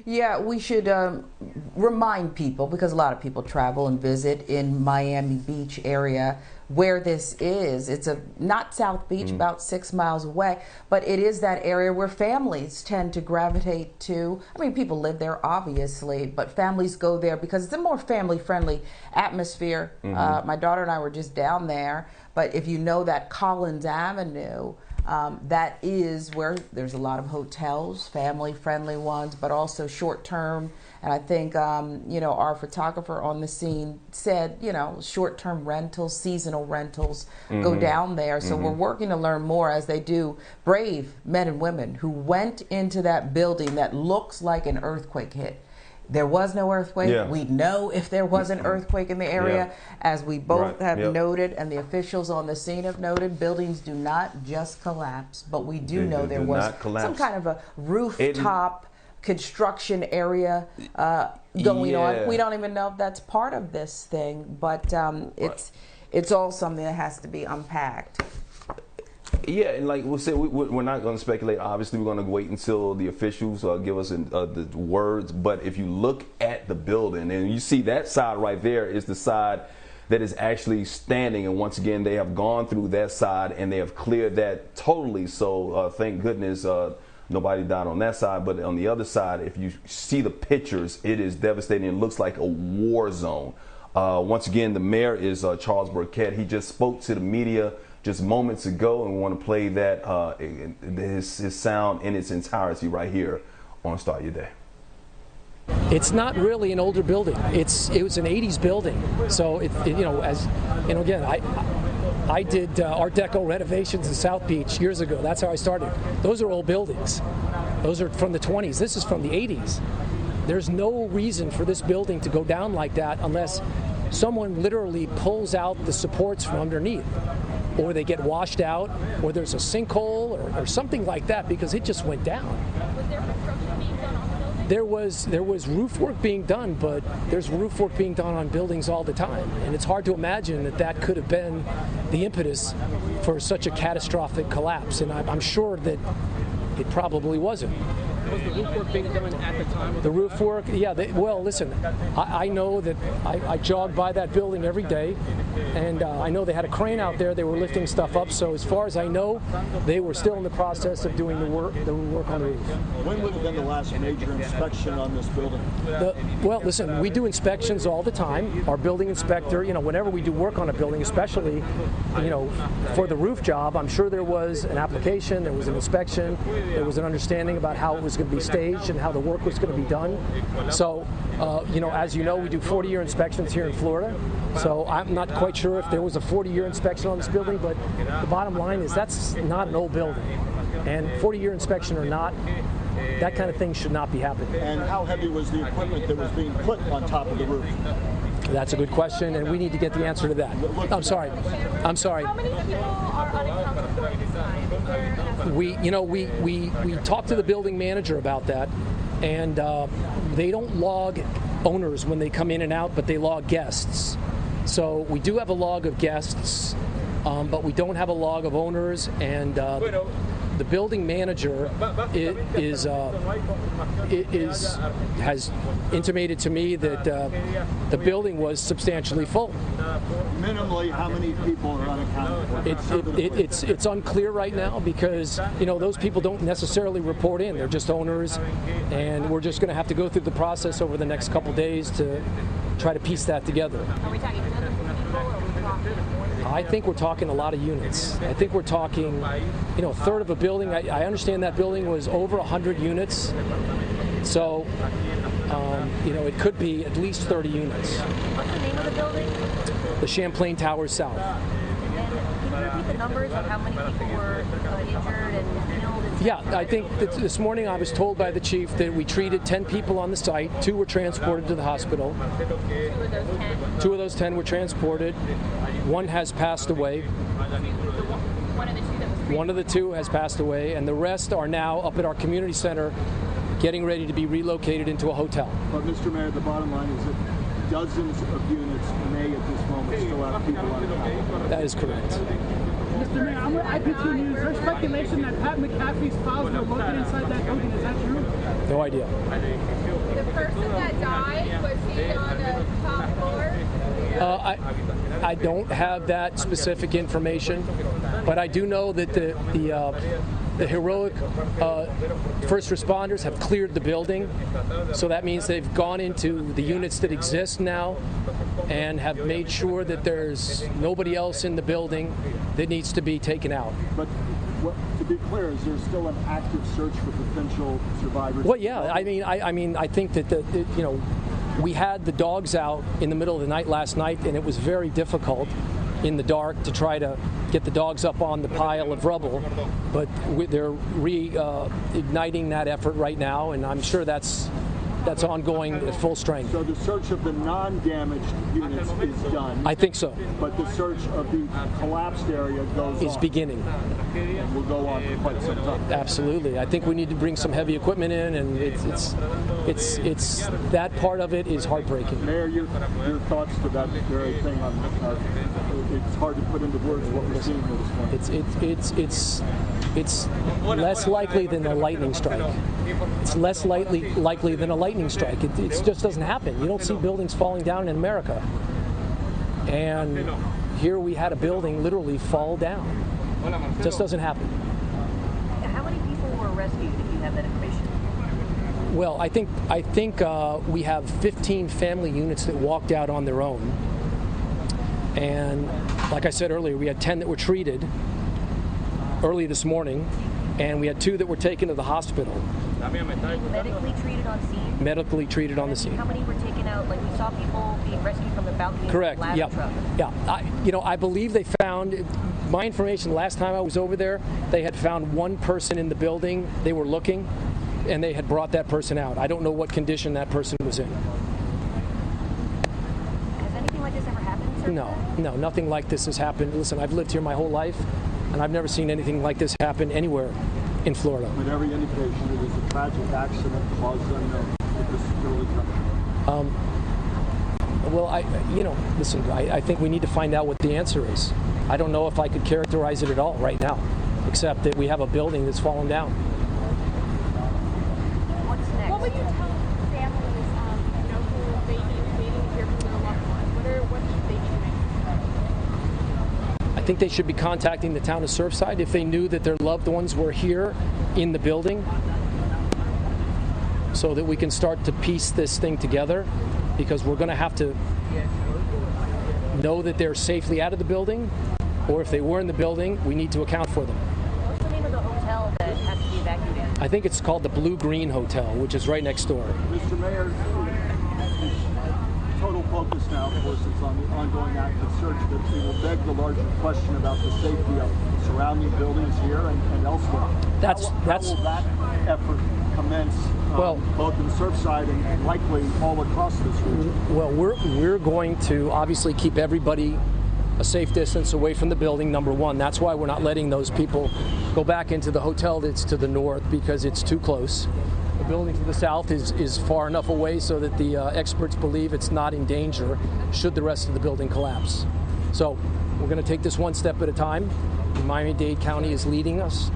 Yeah, we should remind people, because a lot of people travel and visit in Miami Beach area where this is. It's not South Beach, about 6 miles away, but it is that area where families tend to gravitate to. I mean, people live there, obviously, but families go there because it's a more family-friendly atmosphere. My daughter and I were just down there, but if you know that Collins Avenue, that is where there's a lot of hotels, family-friendly ones, but also short-term. And I think, our photographer on the scene said, short-term rentals, seasonal rentals go down there. So we're working to learn more, as they do, brave men and women who went into that building that looks like an earthquake hit. There was no earthquake. Yeah. We know if there was an earthquake in the area, as we both have noted, and the officials on the scene have noted, buildings do not just collapse, but we do know there was some kind of a rooftop construction area going on. We don't even know if that's part of this thing, but it's all something that has to be unpacked. Yeah, and like we said, we're not going to speculate. Obviously, we're going to wait until the officials give us the words. But if you look at the building, and you see that side right there is the side that is actually standing. And once again, they have gone through that side and they have cleared that totally. So thank goodness nobody died on that side. But on the other side, if you see the pictures, it is devastating. It looks like a war zone. Once again, the mayor is Charles Burkett. He just spoke to the media just moments ago, and we want to play that his sound in its entirety right here on Start Your Day. It's not really an older building. It was an 80s building. So again, I did Art Deco renovations in South Beach years ago. That's how I started. Those are old buildings. Those are from the 20s. This is from the 80s. There's no reason for this building to go down like that unless someone literally pulls out the supports from underneath, or they get washed out, or there's a sinkhole or something like that, because it just went down. Was there construction being done on the building? There was roof work being done, but there's roof work being done on buildings all the time. And it's hard to imagine that could have been the impetus for such a catastrophic collapse. And I'm sure that it probably wasn't. Was the roof work being done at the time? The roof work, yeah. Well, listen, I know that I jog by that building every day, and I know they had a crane out there. They were lifting stuff up. So as far as I know, they were still in the process of doing the work on the roof. When would have been the last major inspection on this building? Well, listen, we do inspections all the time. Our building inspector, whenever we do work on a building, especially, for the roof job, I'm sure there was an application, there was an inspection, there was an understanding about how it was going to be staged and how the work was going to be done. So, as you know, we do 40-year inspections here in Florida. So I'm not quite sure if there was a 40-year inspection on this building, but the bottom line is that's not an old building. And 40-year inspection or not, that kind of thing should not be happening. And how heavy was the equipment that was being put on top of the roof? That's a good question, and we need to get the answer to that. I'm sorry. How many people are unaccounted for at this time? We talked to the building manager about that, and they don't log owners when they come in and out, but they log guests. So we do have a log of guests, but we don't have a log of owners, and the building manager has intimated to me that the building was substantially full. Minimally, how many people are unaccounted for? It's unclear right now because those people don't necessarily report in. They're just owners, and we're just going to have to go through the process over the next couple days to try to piece that together. Are we talking dozens of people, or are we talking more than I think we're talking a lot of units. I think we're talking, a third of a building. I understand that building was over 100 units. So, it could be at least 30 units. What's the name of the building? The Champlain Towers South. And can you repeat the numbers of how many people were injured and killed? Yeah, I think that this morning I was told by the chief that we treated 10 people on the site. 2 were transported to the hospital. 2 of those 10 were transported. 1 has passed away. One of the 2 has passed away, and the rest are now up at our community center getting ready to be relocated into a hotel. But Mr. Mayor, the bottom line is that dozens of units may at this moment still have people on top. That is correct. Mr. Mayor, I'm with IPT News. There's speculation that Pat McAfee's files were located inside that building. Is that true? No idea. that died, was he on the top floor? I don't have that specific information, but I do know that the heroic first responders have cleared the building, so that means they've gone into the units that exist now and have made sure that there's nobody else in the building that needs to be taken out. But to be clear, is there still an active search for potential survivors? Well, yeah. I mean, I think that we had the dogs out in the middle of the night last night, and it was very difficult in the dark to try to get the dogs up on the pile of rubble. But they're reigniting that effort right now, and I'm sure that's ongoing at full strength. So the search of the non-damaged units is done? I think so. But the search of the collapsed area goes on? Is beginning. And will go on for quite some time? Absolutely. I think we need to bring some heavy equipment in, and it's that part of it is heartbreaking. Mayor, your thoughts to that very thing on it's hard to put into words what we're seeing here this morning. It's less likely than a lightning strike. It's less likely than a lightning strike. It just doesn't happen. You don't see buildings falling down in America. And here we had a building literally fall down. It just doesn't happen. How many people were rescued, if you have that information? Well, I think we have 15 family units that walked out on their own. And like I said earlier, we had 10 that were treated early this morning, and we had 2 that were taken to the hospital. Medically treated on scene? Medically treated on the scene. How many were taken out? Like, we saw people being rescued from the balcony. Correct. Of the ladder truck. Yeah. I believe they found, my information last time I was over there, they had found one person in the building. They were looking, and they had brought that person out. I don't know what condition that person was in. Has anything like this ever happened in Surfside? No, nothing like this has happened. Listen, I've lived here my whole life, and I've never seen anything like this happen anywhere in Florida. With every indication it is a tragic accident caused unknown. This is really coming. Well, listen, I think we need to find out what the answer is. I don't know if I could characterize it at all right now, except that we have a building that's fallen down. What's next? What would you tell families, who may be waiting to hear from their loved ones? What should they be doing? I think they should be contacting the town of Surfside if they knew that their loved ones were here in the building, so that we can start to piece this thing together, because we're going to have to know that they're safely out of the building, or if they were in the building, we need to account for them. What's the name of the hotel that has to be evacuated? I think it's called the Blue Green Hotel, which is right next door. Mr. Mayor, total focus now, of course, is on the ongoing active search, but it will beg the larger question about the safety of surrounding buildings here and elsewhere. How will that effort commence, both in Surfside and likely all across this region? Well, we're going to obviously keep everybody a safe distance away from the building, number one. That's why we're not letting those people go back into the hotel that's to the north, because it's too close. The building to the south is far enough away so that the experts believe it's not in danger should the rest of the building collapse. So we're going to take this one step at a time. Miami-Dade County is leading us,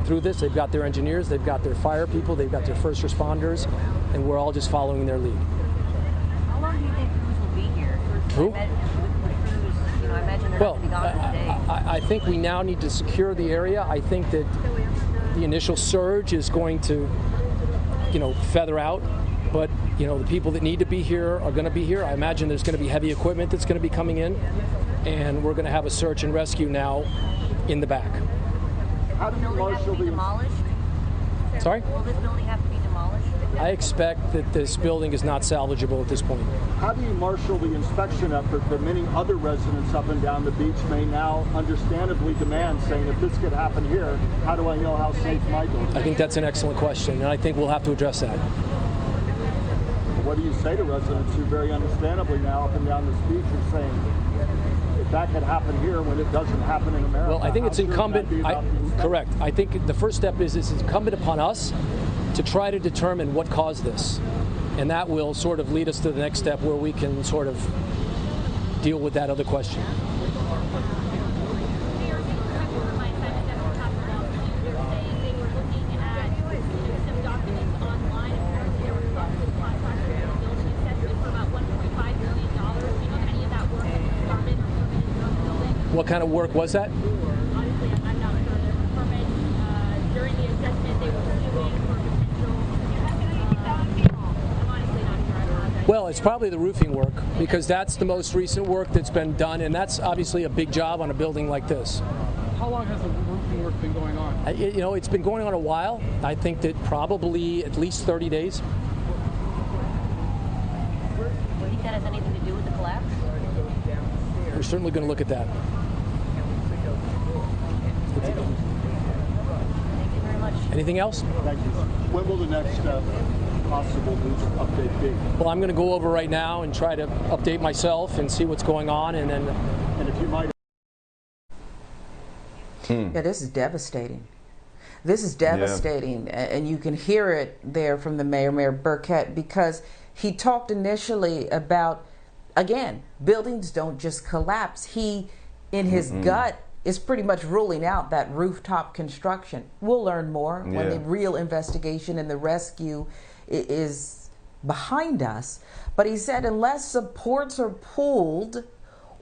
through this. They've got their engineers, they've got their fire people, they've got their first responders, and we're all just following their lead. How long do you think crews will be here? Who? I imagine they're not going to be gone for the day. I think we now need to secure the area. I think that the initial surge is going to, feather out, but the people that need to be here are going to be here. I imagine there's going to be heavy equipment that's going to be coming in, and we're going to have a search and rescue now in the back. How do you marshal the demolished? Sorry? Will this building have to be demolished? I expect that this building is not salvageable at this point. How do you marshal the inspection effort that many other residents up and down the beach may now understandably demand, saying, if this could happen here, how do I know how safe my building is? I think that's an excellent question, and I think we'll have to address that. What do you say to residents who very understandably now up and down this beach are saying, if that could happen here when it doesn't happen in America? Well, I think it's incumbent. Correct. I think the first step is it's incumbent upon us to try to determine what caused this, and that will sort of lead us to the next step where we can sort of deal with that other question. What kind of work was that? Honestly, I'm not sure. There were permits during the assessment. They were suing for potential. I'm honestly not sure. I apologize. Well, it's probably the roofing work, because that's the most recent work that's been done, and that's obviously a big job on a building like this. How long has the roofing work been going on? It's been going on a while. I think that probably at least 30 days. Do you think that has anything to do with the collapse? We're certainly going to look at that. Thank you very much. Anything else? Thank you. When will the next possible news update be? Well, I'm going to go over right now and try to update myself and see what's going on, and then. And if you might. Yeah, this is devastating. This is devastating, and you can hear it there from the mayor, Mayor Burkett, because he talked initially about, again, buildings don't just collapse. He, in his gut, is pretty much ruling out that rooftop construction. We'll learn more when the real investigation and the rescue is behind us. But he said unless supports are pulled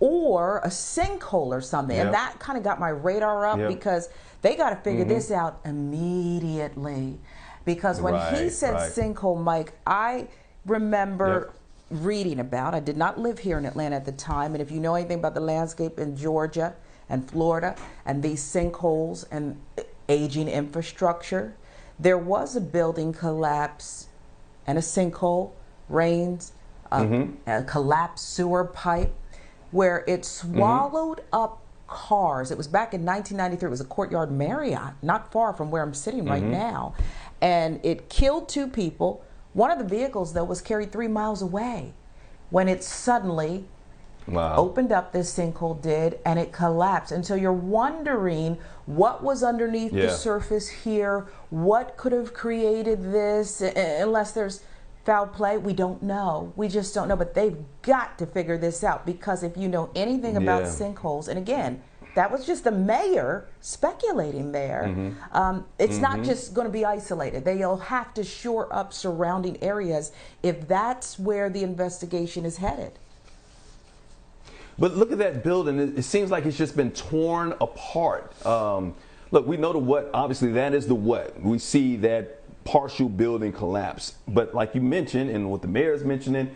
or a sinkhole or something, and that kind of got my radar up because they got to figure this out immediately. Because when he said sinkhole, Mike, I remember reading about, I did not live here in Atlanta at the time, and if you know anything about the landscape in Georgia and Florida and these sinkholes and aging infrastructure, there was a building collapse and a sinkhole, rains, a collapsed sewer pipe, where it swallowed up cars. It was back in 1993. It was a Courtyard Marriott, not far from where I'm sitting right now. And it killed 2 people. One of the vehicles, though, was carried 3 miles away when it suddenly opened up, this sinkhole did, and it collapsed. And so you're wondering what was underneath the surface here, what could have created this, unless there's foul play. We don't know. We just don't know. But they've got to figure this out, because if you know anything about sinkholes, and again, that was just the mayor speculating there. It's not just going to be isolated. They'll have to shore up surrounding areas if that's where the investigation is headed. But look at that building. It seems like it's just been torn apart. Look, we know the what. Obviously, that is the what. We see that partial building collapse. But like you mentioned, and what the mayor is mentioning,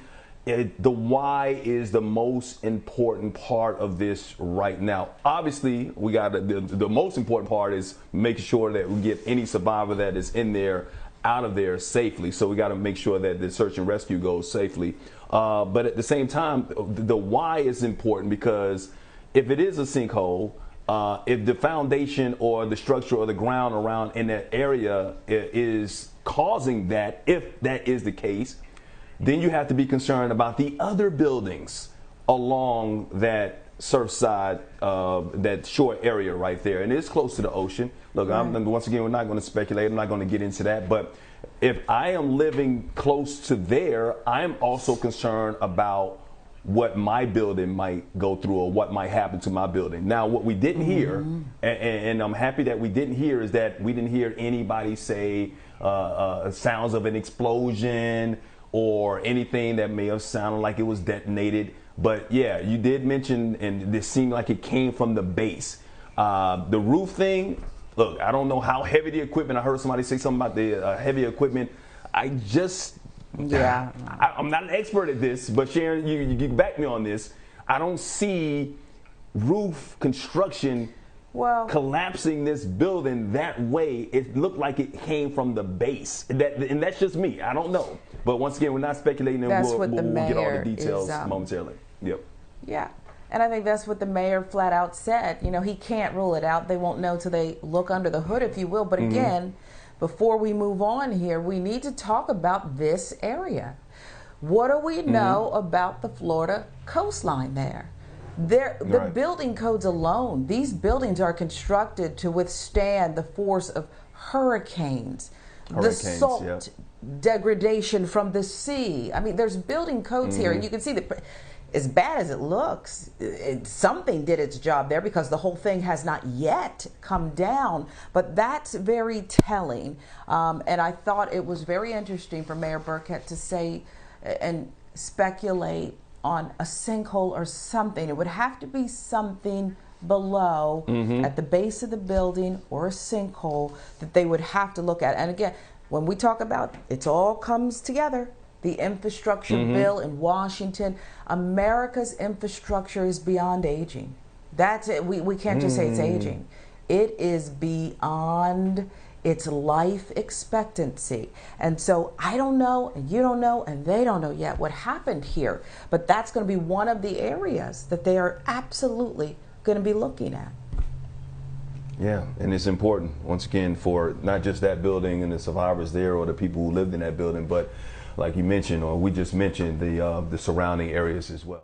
the why is the most important part of this right now. Obviously, we got the most important part is making sure that we get any survivor that is in there out of there safely. So we got to make sure that the search and rescue goes safely. But at the same time, the why is important, because if it is a sinkhole, if the foundation or the structure or the ground around in that area is causing that, if that is the case, then you have to be concerned about the other buildings along that Surfside, that shore area right there. And it's close to the ocean. Look, once again, we're not going to speculate. I'm not going to get into that. But if I am living close to there, I'm also concerned about what my building might go through or what might happen to my building. Now, what we didn't hear, and I'm happy that we didn't hear, is that we didn't hear anybody say sounds of an explosion or anything that may have sounded like it was detonated. But yeah, you did mention, and this seemed like it came from the base. The roof thing, look, I don't know how heavy the equipment, I heard somebody say something about the heavy equipment. I'm not an expert at this, but Sharon, you back me on this. I don't see roof construction collapsing this building that way. It looked like it came from the base. And that's just me. I don't know. But once again, we're not speculating, and we'll get all the details momentarily. Yep. Yeah. And I think that's what the mayor flat out said. You know, he can't rule it out. They won't know till they look under the hood, if you will. But again, before we move on here, we need to talk about this area. What do we know about the Florida coastline there? The building codes alone, these buildings are constructed to withstand the force of hurricanes, the salt degradation from the sea. I mean, there's building codes here, and you can see that as bad as it looks, something did its job there, because the whole thing has not yet come down. But that's very telling. And I thought it was very interesting for Mayor Burkett to say and speculate on a sinkhole or something. It would have to be something below at the base of the building or a sinkhole that they would have to look at. And again, when we talk about it all comes together, the infrastructure bill in Washington, America's infrastructure is beyond aging. That's it. We can't just say it's aging. It is beyond its life expectancy. And so I don't know, and you don't know, and they don't know yet what happened here. But that's going to be one of the areas that they are absolutely going to be looking at. Yeah, and it's important, once again, for not just that building and the survivors there or the people who lived in that building, but like you mentioned, or we just mentioned, the surrounding areas as well.